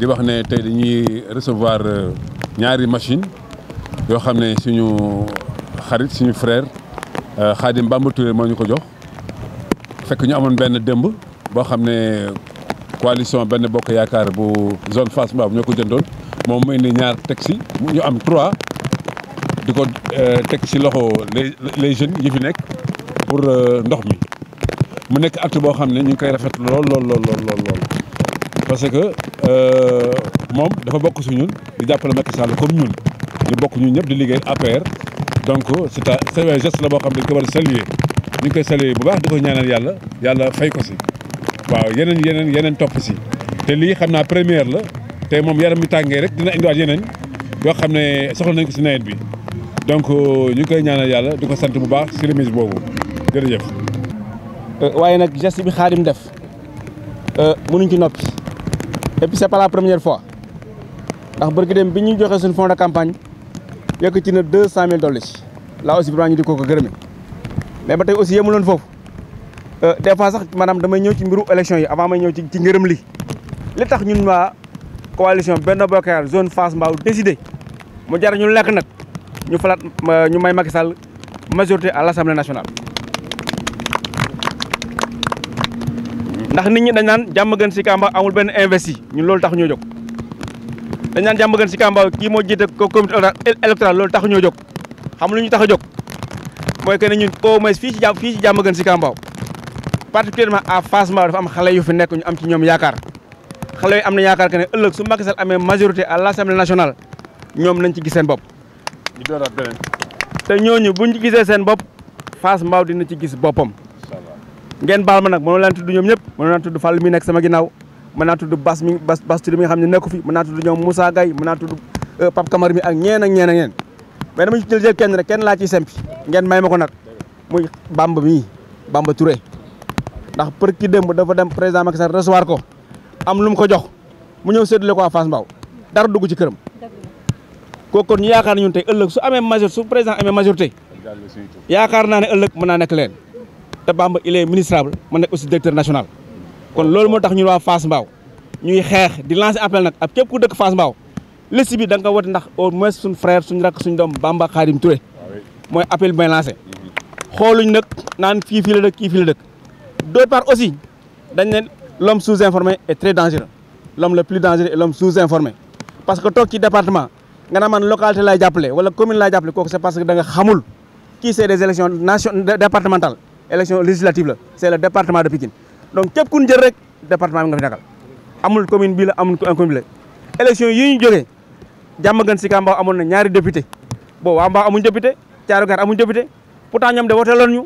di wax ne tey dañuy recevoir ñaari machine yoo xam ne suñu xarit suñu frère Khadim Bamba Touré moo ñu ko jox fekk ñu amoon benn démb boo xam ne coalition Benno Bokk Yaakaar bu zone Fass Mbao ñoo ko jëndoon moom mu indi ñaar teg si ñu am 3 di ko teg si loxo les jeunes yi fi nekk pour ndox mi mu nekk acte boo xam ne ñu ngi koy rafetlu lool parce que moom dafa bokk si ñun di jàppale Macky Sall comme ñun ñu bokk ñun ñëpp di liggéey APR donc c'est un geste la boo xam ne dañ ko war a saluer ñu ngi koy saluer bu baax di ko ñaanal yàlla fay ko si waaw yeneen topp si te lii xam naa première la te moom yaram mi tàngee rek dina indiwaat yeneen yoo xam ne soxla nañ ko si nawet bi donc ñu ngi koy ñaanal yàlla di ko sant bu baax si remise boobu jërëjëf. waaye nag geste bi Khadim def mënuñ ci noppi et puis c'est pas la première fois ndax barki dem bi ñu joxe suñu fonds de campagne yëkkati na 200 000 dollars là aussi vraiment ñu di ko gërëme mais ba tey aussi yemuloon foofu des fois sax maanaam damay ñëw ci mbiru élection yi avant may ñëw ci ngërëm li tax ñun waa coalition Benno Bokk Yaakaar zone Fass Mbao décidé mu jar ñu lekk nag ñu falaat ñu may Macky Sall majorité à l'Assemblée nationale. ndax nit ñi dañ naan jàmm gën si Kamba amul benn investi ñun loolu tax ñoo jóg dañ naan jàmm gën si Kamba kii moo jiite comité électoral loolu tax ñoo jóg xam lu ñu tax a jóg mooy que ne ñun au moins fii ci jàmm gën si Kamba particulièrement à Fass Mbao dafa am xale yu fi nekk ñu am ci ñoom yaakaar xale yu am na yaakaar que ne ëllëg su Macky Sall amee majorité à l'Assemblée nationale ñoom nañ ci gis seen bopp. ñu dooraat beneen. te ñooñu buñ ci gisee seen bopp Fass Mbao dina ci gis boppam. ngeen baal ma nag mënoo leen tudd ñoom ñëpp mënoo leen tudd Fall mi nekk sama ginnaaw mën naa tudd Bas Touré mi nga xam ne nekku fi mën naa tudd ñoom Moussa Gaye mën naa tudd Pape Camara mi ak ñeen mais dama ci jël kenn rek kenn laa ciy sempi ngeen may ma ko nag muy Bamba Touré ndax për ki démb dafa dem président Macky Sall recevoir ko am lu mu ko jox mu ñëw séddale ko waa Fass Mbao dara dugg ci këram kooku kon ñu yaakaar ne ñun tey ëllëg su président amee majorité yaakaar naa ne ëllëg mën naa nekk leen te Bamba il est ministrable ma nekk aussi directeur national kon loolu moo tax ñun waa Fass Mbao ñuy xeex di lancer appel nag ak képp ku dëkk Fass Mbao liste bi da nga ko wote ndax au moins suñ frère suñ rakk suñ doom Bamba Khadim Touré mooy appel bi may lancé xooluñ nag naan kii fii la dëkk kii fii la dëkk d'autre part aussi dañ ne l'homme sous-informé est très dangereux l'homme le plus dangereux est l'homme sous-informé parce que toog ci département nga naa man localité laay jàppale wala commune laay jàppale kooku c'est parce que da nga xamul kii c'est des élections départementales élection législative la c'est le département de Pikine donc képp ku ñu jël rek département bi nga fi nekkal amul commune bii la amul commune bi la élection yi ñu jógee Diamaguène Sicap Mbao amoon na ñaari député boobu waa Mbao amuñ député Thiaroye Gare amuñ député pourtant ñoom de wote loon ñu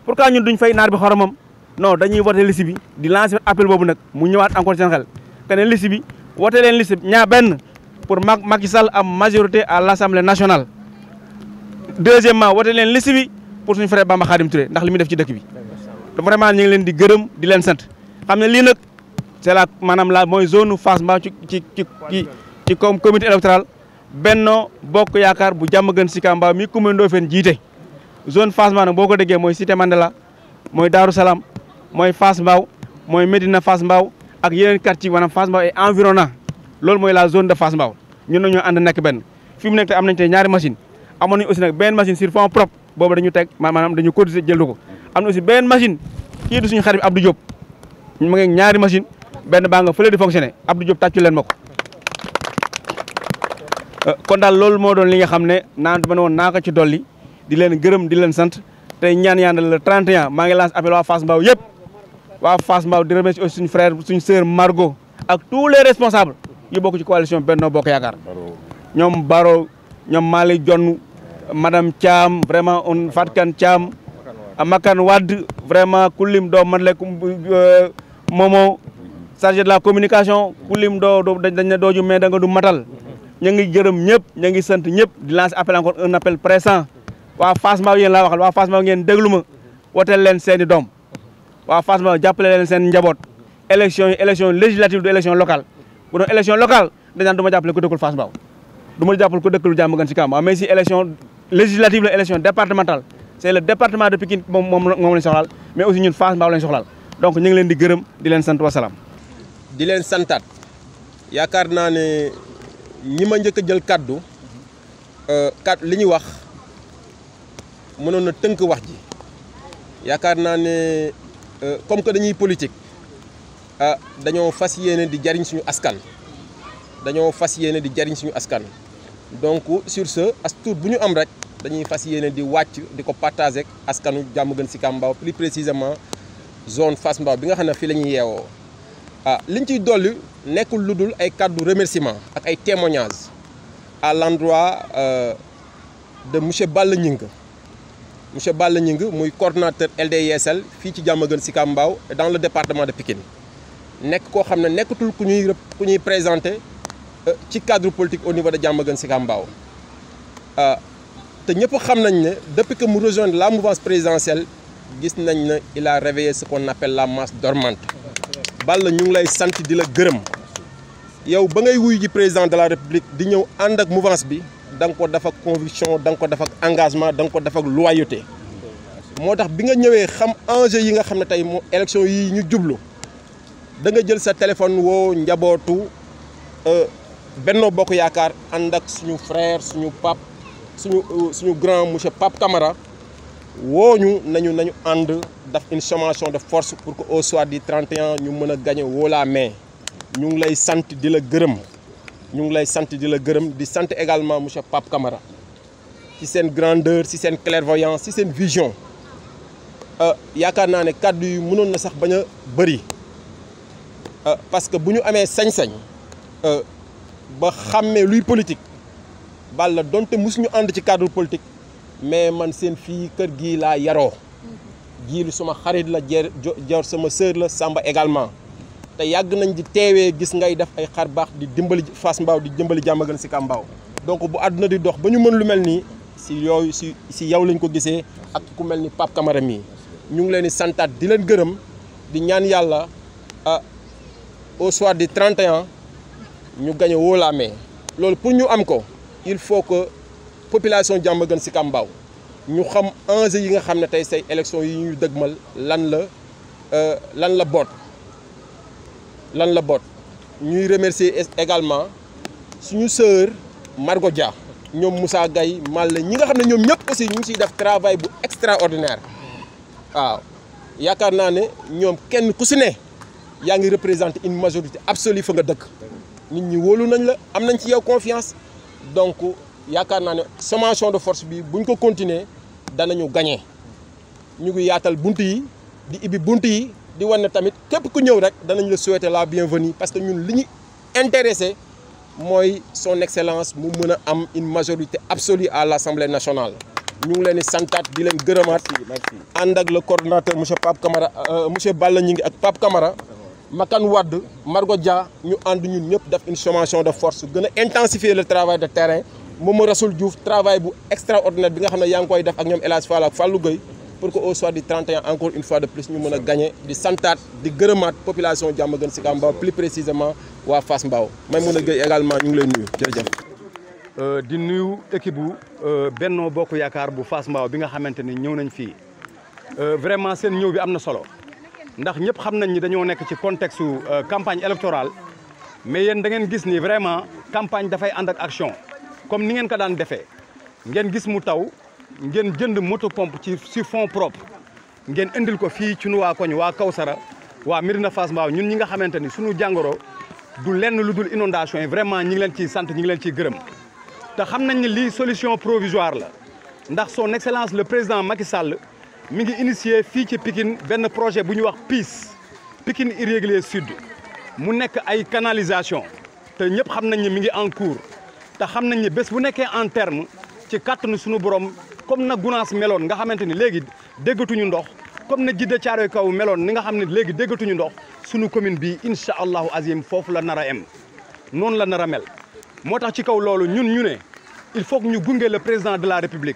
pourquoi ñun duñ fay naar bi xoromam non dañuy wote liste bi di lancer appel boobu nag mu ñëwaat encore seen xel que ne liste bi wote leen liste bi benn pour Macky Sall am majorité à l'Assemblée nationale deuxièmement wote leen liste bi pour suñu frère Bamba Khadim Touré ndax li muy def ci dëkk bi vraiment ñu ngi leen di gërëm di leen sant xam ne lii nag c'est la maanaam la mooy zone Fass Mbao ci comme comité électoral Benno Bokk Yaakaar bu Diamaguène Sicap Mbao mi commune Ndofène jiite zone Fass Mbao nag boo ko déggee mooy Cité Mandela mooy Darou Salam mooy Fass Mbao mooy Médina Fass Mbao ak yeneen quartier maanaam Fass Mbao et environnant loolu mooy la zone de Fass Mbao ñun na ñoo ànd nekk benn fi mu nekk te am nañ te ñaari machine amoon nañu aussi nag benn machine sur fond propre boobu dañu teg maanaam dañu cotiser jël ko am na aussi benn machine kii du suñu xarit bi Abdou Diop ñu ma ngi ñaari machine benn baa nga fële di fonctionner Abdou Diop tàccu leen ma ko kon daal loolu moo doon li nga xam ne naan ma ne woon naa ko ci dolli di leen gërëm di leen sant tey ñaan le 31 maa ngi lance appel waa Fass Mbao yëpp waa Fass Mbao di remercier aussi suñu frère suñu sœur Margot ak tous les responsables yu bokk ci coalition Benno Bokk Yaakaar ñoom Baro ñoom Malick Jonn madame Thiam vraiment on Fatkan Thiam Makan Wade vraiment kulim doo man lekk Momo chargé de la communication kulim doo dañ ne dooju mais da nga du matal ñu ngi gërëm ñëpp ñu ngi sant ñëpp di lancer appel encore un appel pressant waa Fass Mbao yéen laa waxal waa Fass Mbao ngeen déglu ma woteel leen seen i doom waa Fass Mbao jàppale leen seen njaboot élection yi élection législative du élection locale bu doon élection locale dañ naan du ma jàppale ku dëkkul Fass Mbao du ma jàppale ku dëkkul Diamaguène Sicap Mbao mais si élection législative la élection départementale c'est le département de Pikine moom lañ soxlaal mais aussi ñun Fass Mbao lañ soxlaal donc ñu ngi leen di gërëm di leen sant wasalaam. di leen santaat yaakaar naa ne ñi ma njëkk a jël kaddu li ñuy wax mënoon na tënk wax ji yaakaar naa ne comme que dañuy politique dañoo fas yéene di jariñ suñu askan donc sur ce as tuut bu ñu am rek dañuy fas yéene di wàcc di ko partager ak askanu Diamaguène Sicap Mbao plus précisément zone Fass Mbao bi nga xam ne fii la ñuy yeewoo liñ ciy dolli nekkul lu dul ay kàddu remerciement ak ay témoignages à l'endroit de monsieur Balla Gningue muy coordonnateur LD Yeesal fii ci Diamaguène Sicap Mbao et dans le département de Pikine nekk koo xam ne nekkatul ku ñuy présenté ci cadre politique au niveau de Diamaguène Sicap Mbao te ñëpp xam nañ ne depuis que mu rejoindre la mouvance présidentielle gis nañ ne il a réveillé ce qu'on appelle la masse dormante. Balla ñu ngi lay sant di la gërëm yow ba ngay wuyu ji président de la république di ñëw ànd ak mouvance bi da nga ko def ak conviction da nga ko def ak engagement da nga ko def ak loyauté moo tax bi nga ñëwee xam enjeu yi nga xam ne tey moo élection yi ñu jublu da nga jël sa téléphone woo njabootu Benno Bokk Yaakaar ànd ak suñu frère suñu pape suñu grand monsieur Pape Camara wooñu nañu ànd def une sommation de force pour que au soir du 31 ñu mën a gagner haut la main ñu ngi lay sant di la gërëm di sant également monsieur Pape Camara ci seen grandeur ci seen clairvoyance ci seen vision yaakaar naa ne kàddu yi mënoon na sax bañ a bëri parce que bu ñu amee sañ-sañ ba xàmmee luy politique Balla donte musuñu ànd ci cadre politique mais man seen fii kër gii laa yaroo jiilu suma xarit la jor sama sœur la Samba également te yàgg nañ di teewee gis ngay def ay xar baax di dimbali Fass Mbao di dimbali Diamaguène Sicap Mbao donc bu àdduna di dox ba ñu mën lu mel nii si yow lañ ko gisee ak ku mel ni Pape Camara mii ñu ngi leen di santaat di leen gërëm di ñaan yàlla au soir du 31 ñu gagné haut la main loolu pour ñu am ko il faut que population Diamaguène Sicap Mbao ñu xam enjeu yi nga xam ne tey say élection yi ñu dëgmal lan la boot ñuy remercier également suñu sœur Margot Dia ñoom Moussa Gaye Malle ñi nga xam ne ñoom ñëpp aussi ñu ngi ciy def travail bu extraordinaire waaw yaakaar naa ne ñoom kenn ku si ne yaa ngi représenter une majorité absolue fa nga dëkk nit ñi wóolu nañ la am nañ ci yow confiance donc yaakaar naa ne sommation de force bi buñ ko continuer danañu gagner ñu ngi yaatal bunt yi di ibbi bunt yi di wan ne tamit képp ku ñëw rek danañ la souhaiter la bienvenue parce que ñun li ñu intéressé mooy son excellence mu mën a am une majorité absolue à l'Assemblée nationale ñu ngi leen di santaat di leen gërëmaat ànd ak le coordonnateur monsieur Pape Camara monsieur Balla Gningue ak Pape Camara Makan Wade Margot Dia ñu ànd ñun ñëpp def une sommation de force gën a intensifier le travail de terrain Momo Rassoul Diouf travail bu extraordinaire bi nga xam ne yaa ngi koy def ak ñoom El Hadj Fall ak Fallou Gueye pour que au soir du 31 encore une fois de plus ñu mën a gagner di santaat di gërëmaat population Diamaguène Sicap Mbao plus précisément waa Fass Mbao Maimouna Gueye également ñu ngi lay nuyu jërëjëf. di nuyu équipe bu Benno Bokk Yaakaar bu Fass Mbao bi nga xamante ni ñëw nañ fii vraiment seen ñëw bi am na solo ndax ñëpp xam nañ ni dañoo nekk ci contexte campagne électorale mais yéen da ngeen gis ni vraiment campagne dafay ànd ak action comme ni ngeen ko daan defee ngeen gis mu taw ngeen jënd moto pompe ci fonds propre ngeen indil ko fii ci nu waa koñ waa Kawsara waa Médina Fass Mbao ñun ñi nga xamante ni suñu jàngoro du lenn lu dul inondation yi vraiment ñi ngi leen ciy sant ñi ngi leen ciy gërëm te xam nañ ni lii solution provisoire la ndax son excellence le président Macky Sall mi ngi initié fii ci Pikine benn projet bu ñuy wax PIS Pikine irrégulier sud mu nekk ay canalisation te ñëpp xam nañ ni mi ngi en cours te xam nañ ni bés bu nekkee en terme ci kàttanu suñu borom comme na Gunaas meloon nga xamante ni léegi déggatuñu ndox comme na Jidda Caaroy Kaw meloon ni nga xam ne léegi déggatuñu ndox suñu commune bi incha allahu azim foofu la nar a em noonu la nar a mel moo tax ci kaw loolu ñun ñu ne il faut que ñu gunge le président de la république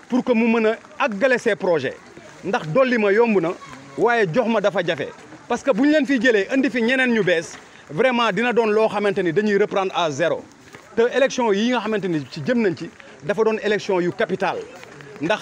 pour que mu mën a àggale ces projets ndax dolli ma yomb na waaye jox ma dafa jafe parce que bu ñu leen fi jëlee indi fi ñeneen ñu bees vraiment dina doon loo xamante ni dañuy reprendre à zéro te élection yi nga xamante ni ci jëm nañ ci dafa doon élection yu capital ndax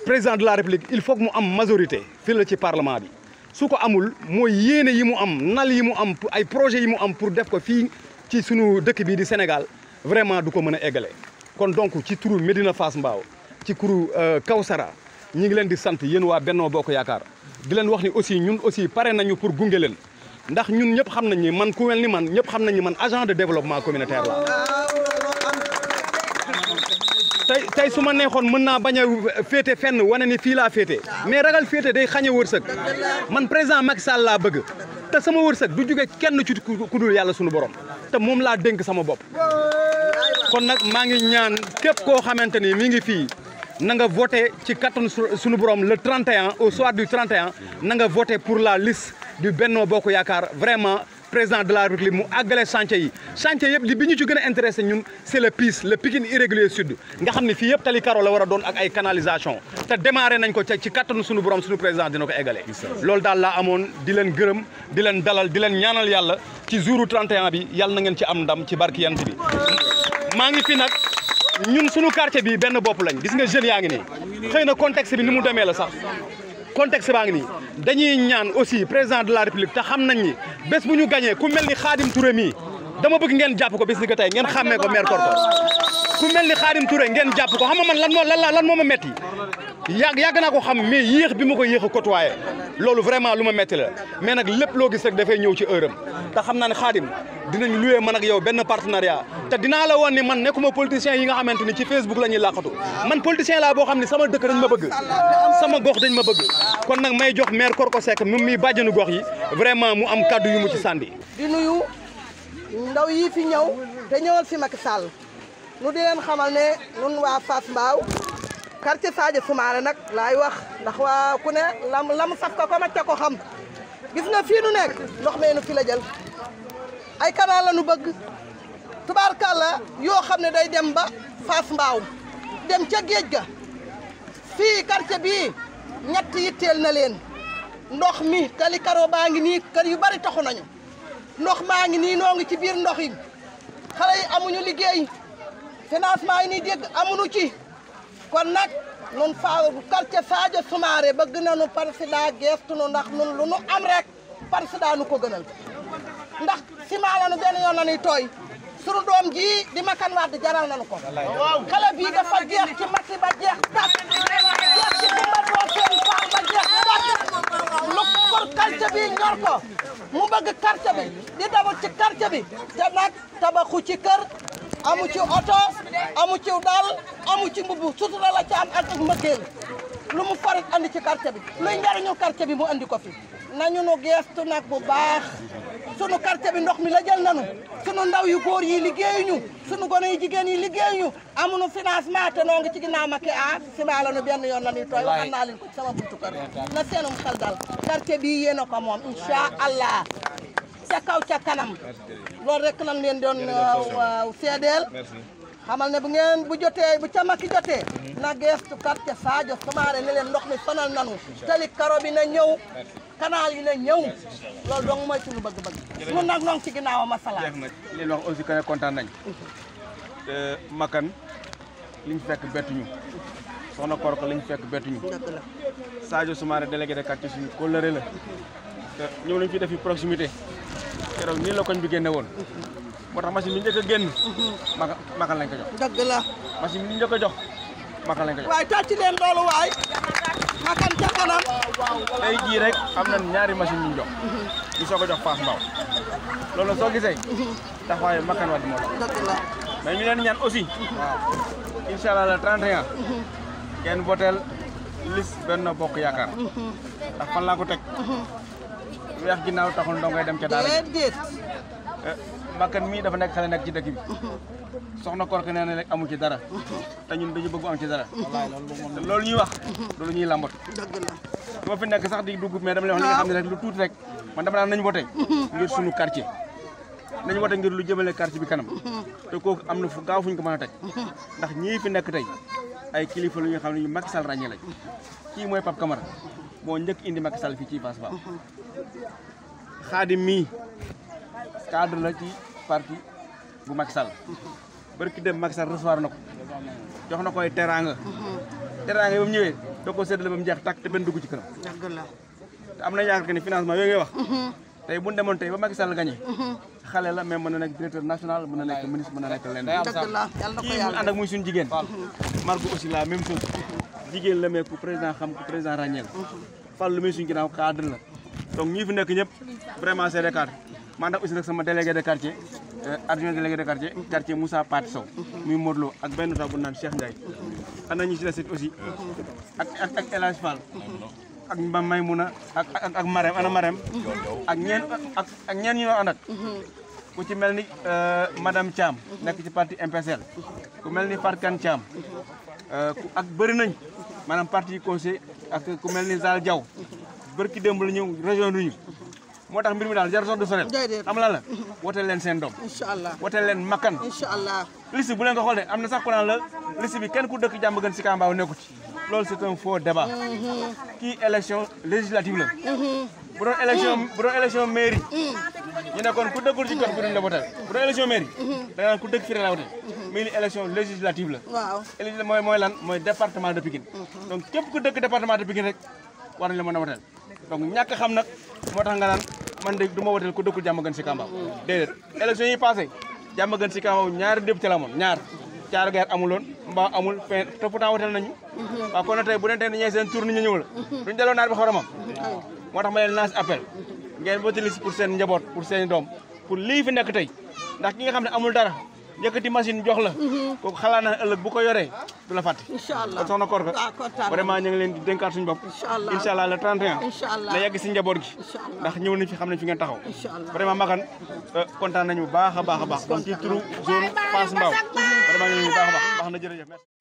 président de la république il faut que mu am majorité fii la ci parlement bi su ko amul mooy yéene yi mu am nal yi mu am ay projet yi mu am pour def ko fii ci sunu dëkk bii di Sénégal vraiment du ko mën a eggale kon donc ci turu Médina Fass Mbao ci turu Kawsara ñi ngi leen di sant yéen waa Benno Bokk Yaakaar di leen wax ni aussi ñun aussi pare nañu pour gunge leen ndax ñun ñëpp xam nañ ni man ku mel ni man ñëpp xam nañ ni man agent de développement communautaire la tey su ma neexoon mën naa bañ a féete fenn wane ni fii laa féete mais ragal féete day xañe wërsëg man président Macky Sall laa bëgg te sama wërsëg du jóge kenn ci ku dul yàlla sunu borom te moom laa dénk sama bopp kon nag maa ngi ñaan képp koo xamante ni mi ngi fii na nga voté ci kattan sunu borom le 31 au soir du 31 na nga voté pour la liste du Benno Bokk Yaakaar vraiment président de la République mu àggale chantier yëpp li bi ñu ci gën a intéressé ñun c'est le PIS le Pikine irrégulier sud nga xam ne fii yëpp tali karo la war a doon ak ay canalisation te démarré nañ ko ci kattanu sunu borom sunu président dina ko eggale loolu daal laa amoon di leen gërëm di leen dalal di leen ñaanal yàlla ci jouru 31 bi yàlla na ngeen ci am ndam ci barki yant bi maa ngi fi nag ñun sunu quartier bi benn bopp lañ gis nga jeunes yaa ngi nii xëy na contexte bi ni mu demee la sax contexte baa ngi nii dañuy ñaan aussi président de la république te xam nañ ni bés bu ñu gagné ku mel ni Khadim Touré mii dama bëgg ngeen jàpp ko bés ni ko tey ngeen xàmmee ko maire Korko ku mel ni Khadim Touré ngeen jàpp ko xam nga man lan moo ma metti yàgg naa ko xam mais yéex bi ma ko yéex a côtoyé loolu vraiment lu ma metti la mais nag lépp loo gis rek dafay ñëw ci heure am te xam naa ne Khadim dinañ loué man ak yow benn partenariat te dinaa la woon ni man nekkuma politicien yi nga xamante ni ci Facebook la ñuy làqatu man politicien laa boo xam ne sama dëkk dañ ma bëgg sama gox dañ ma bëgg kon nag may jox maire Korko Seck moom mi bàjjanu gox yi vraiment mu am kaddu yu mu ci sànni. di nuyu ndaw yi fi ñëw te ñëwal fi Macky Sall nu di leen xamal ne nun waa Fass Mbao quartier Sadio Soumaré nag laay wax ndax waa ku ne lam saf ko ma ca ko xam gis nga fii nu nekk ndox mee nu fi la jël ay canal la nu bëgg tubaarkàlla yoo xam ne day dem ba Fass Mbao dem ca géej ga fii quartier bii ñett yitteel na leen ndox mi tali karo baa ngi nii kër yu bari taxu nañu ndox maa ngi nii noo ngi ci biir ndox yi xale yi amuñu liggéey financement yi nii dégg amuñu ci kon nag nun fa quartier Sadio Soumaré bëgg nañu président gestu nu ndax nun lu nu am rek président nu ko gënal ndax ciment la nu benn yoon nañuy tooy sunu doom ji di Makan Wade jaral nañu ko xale bii dafa jeex ci matti ba jeex tak jeex ci Kumba Doo Seen Faal ba jeex tak lu pour quartier bi ñor ko mu bëgg quartier bi di dabal ci quartier bi te nag tabaxu ci kër amu ci oto amu ci dal amu ci mbubu sutura la ci am ak mbëggeel lu mu farit andi ci quartier bi luy njariñu quartier bi mu andi ko fi nañu nu geestu nag bu baax sunu quartier bi ndox mi la jël nanu sunu ndaw yu góor yi liggéeyuñu sunu gone yu jigéen yi liggéeyuñu amuñu financement te noo ngi ci ginnaaw Macky ciment la nu benn yoon la ñuy tooy waxal naa leen ko ci sama buntu kër na seenum xel dal quartier bi yéen a ko moom incha allah ca kaw ca kanam loolu rek lan leen doon seedeel xamal ne bu jotee bu ca Macky jotee na geestu quartier Sadio Soumaré ne leen ndox mi sonal nanu tali karo bi na ñëw canal yi na ñëw loolu dong mooy suñu bëgg-bëgg ñun nag noo ngi ci ginnaawam masala leen wax aussi que ne kontaan nañ te Makan liñ fekk bettuñu soxna Korko liñ fekk bettuñu Sadio Soumaré délégué de quartier suñu kóllëre la te ñëw nañ fi def fi proximité keroog nii la koñ bi génne woon moo tax machine bi njëkk a génn Makan lañ ko jox dëgg la machine bi njëkk a jox Makan lañ ko jox waaye tàcc leen loolu waay Makan ca kanam tey jii rek am na ñaari machine ñu jox ñu soog a jox Fass Mbao loolu la soo gisee taxawaayu Makan Wade moo tax dëgg la mais ñu leen ñaan aussi waaw incha allah le 31 ngeen voteel liste Benno Bokk Yaakaar ndax fan laa ko teg weex ginnaaw taxul ndongoy dem ca daara déedéet Makan mii dafa nekk xale nekk ci dëkk bi soxna Korko nee na rek amu ci dara te ñun dañu bëgg am ci dara te loolu ñuy wax loolu ñuy lambatu dëgg la dama fi nekk sax di dugg mais dama lay wax li nga xam ne rek lu tuuti rek man dama naan nañu voté ngir suñu quartier nañu voté ngir lu jëmale quartier bi kanam te kooku am na fu gaaw fuñ ko mën a teg ndax ñii fi nekk tey ay kilifa lu ñu xam ne ñu Macky Sall ràññee lañ kii mooy Pape Camara moo njëkk indi Macky Sall fii ci Fass Mbao Khadim mii cadre la ci parti bu Macky Sall barki dem Macky Sall recevoir na ko jox na koy teraanga teraanga ba mu ñëwee da ko séddale ba mu jeex tàkk te benn dugg ci këram te am na yaakaar que ni financement yooyu ngay wax tey bu ñu demoon tey ba Macky Sall gagné xale la mais mën na nekk directeur national mën na nekk ministre mën na nekk lenn. dëgg la yàlla na ko kii mu ànd ak muy suñu jigéen. Margot aussi la même chose. jigéen la mais ku président xam ku président ràññeel. Fall lu muy suñu ginnaaw cadre la. donc ñi fi nekk ñëpp vraiment c'est des cadres. man nag aussi nag sama délégué de quartier adjoint délégué de quartier Moussa Pat Sow muy Modou Lo ak benn taw bu naan Cheikh Ndiaye. am na ñu si des aussi ak El Hadj Fall. ak Mbam Maymouna ak Marème ana Marème ak ñeen ñu ànd ak ku ci mel ni madame Thiam nekk ci parti MPSL ku mel ni Farkan Thiam ak bëri nañ maanaam parti conseil ak ku mel ni Zal Diaw bëri ki démb la ñëw région duñu moo tax mbir mi daal jar sax du sorel xam lan la woteel leen seen doom inshallah woteel leen makkan inshallah liste bu leen ko xool de am na sax ku naan la liste bi kenn ku dëkk jàmm gën si Kambaaw nekku ci loolu c'est un faux débat kii élection législative la bu doon élection mairie ñu ne kon ku dëkkul ci gox bi duñ la voté bu doon élection mairie da nga naan ku dëkk fii la voté mais élection législative la waaw mooy lan mooy département de Pikine donc képp ku dëkk département de Pikine rek war nañ la mën a voté donc ñàkk xam nag moo tax nga naan man de du ma voté ku dëkkul jàmm gën si Kambaaw déedéet élection yi passé jàmm gën si Kambaaw ñaari député la amoon ñaar caar gaar amuloon mbaa amul fin te pourtant wotel nañu waaw kon nag tey bu dente ñee seen tour ni ñu ñëw la duñ delloo naar bi xoromam moo tax ma leen lance appel ngeen voté liste pour seen njaboot pour seen doom pour lii fi nekk tey ndax ki nga xam ne amul dara yëkkati machine jox la kooku xalaat naa ëllëg bu ko yoree du la fàtte inshallah kon soxna Korka vraiment ñu ngi leen di dénkaat suñu bopp inshallah le 31 la yegg si njaboot gi ndax ñëw nañ fi xam nañ fi ngeen taxaw vraiment makan kontaan nañu bu baax a baax a baax kon ci turu zone Fass Mbao vraiment ñu ngi baax a baax na jërëjëf